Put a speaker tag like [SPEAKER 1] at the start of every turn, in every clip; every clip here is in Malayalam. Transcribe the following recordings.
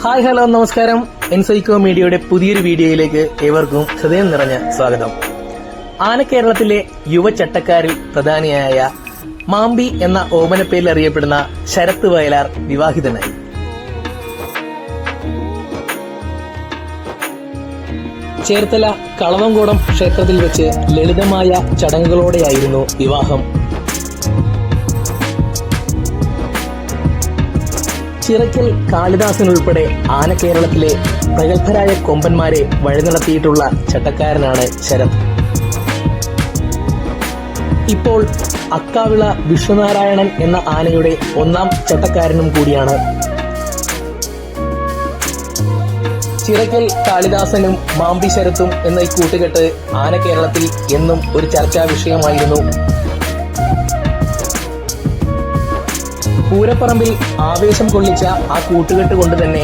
[SPEAKER 1] ഹായ് ഹലോ നമസ്കാരം. എൻസൈക്കോ മീഡിയയുടെ പുതിയൊരു വീഡിയോയിലേക്ക് ഏവർക്കും ഹൃദയം നിറഞ്ഞ സ്വാഗതം. ആനക്കേരളത്തിലെ യുവചട്ടക്കാരിൽ പ്രധാനിയായ മാമ്പി എന്ന ഓമനപ്പേരിൽ അറിയപ്പെടുന്ന ശരത് വയലാർ വിവാഹിതനായി. ചേർത്തല കളവങ്കോടം ക്ഷേത്രത്തിൽ വെച്ച് ലളിതമായ ചടങ്ങുകളോടെയായിരുന്നു വിവാഹം. ചിറക്കൽ കാളിദാസൻ ഉൾപ്പെടെ ആനക്കേരളത്തിലെ പ്രഗത്ഭരായ കൊമ്പന്മാരെ വഴിനടത്തിയിട്ടുള്ള ചട്ടക്കാരനാണ് ശരത്. ഇപ്പോൾ അക്കാവിള വിശ്വനാരായണൻ എന്ന ആനയുടെ ഒന്നാം ചട്ടക്കാരനും കൂടിയാണ്. ചിറക്കൽ കാളിദാസനും മാമ്പി ശരത്തും എന്ന ഈ കൂട്ടുകെട്ട് ആനക്കേരളത്തിൽ എന്നും ഒരു ചർച്ചാ വിഷയമായിരുന്നു. പൂരപ്പറമ്പിൽ ആവേശം കൊള്ളിച്ച ആ കൂട്ടുകെട്ട് കൊണ്ട് തന്നെ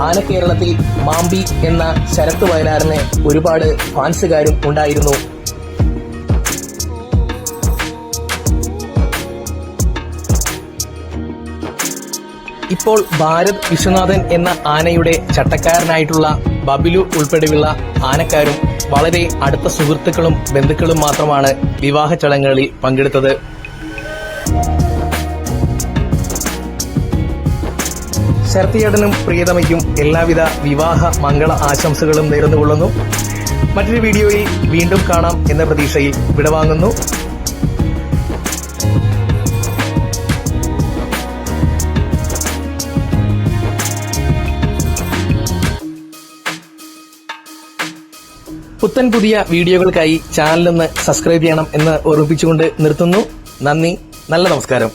[SPEAKER 1] ആനക്കേരളത്തിൽ മാമ്പി എന്ന ശരത് വയലാറിന് ഒരുപാട് ഫാൻസുകാരും ഉണ്ടായിരുന്നു. ഇപ്പോൾ ഭാരത് വിശ്വനാഥൻ എന്ന ആനയുടെ ചട്ടക്കാരനായിട്ടുള്ള ബബിലു ഉൾപ്പെടെയുള്ള ആനക്കാരും വളരെ അടുത്ത സുഹൃത്തുക്കളും ബന്ധുക്കളും മാത്രമാണ് വിവാഹ ചടങ്ങുകളിൽ പങ്കെടുത്തത്. ശരത്തിയേട്ടനും പ്രിയതമയ്ക്കും എല്ലാവിധ വിവാഹ മംഗള ആശംസകളും നേർന്നുകൊള്ളുന്നു. മറ്റൊരു വീഡിയോയിൽ വീണ്ടും കാണാം എന്ന പ്രതീക്ഷയിൽ വിടവാങ്ങുന്നു. പുത്തൻ പുതിയ വീഡിയോകൾക്കായി ചാനലൊന്ന് സബ്സ്ക്രൈബ് ചെയ്യണം എന്ന് ഓർമ്മിപ്പിച്ചുകൊണ്ട് നിർത്തുന്നു. നന്ദി, നല്ല നമസ്കാരം.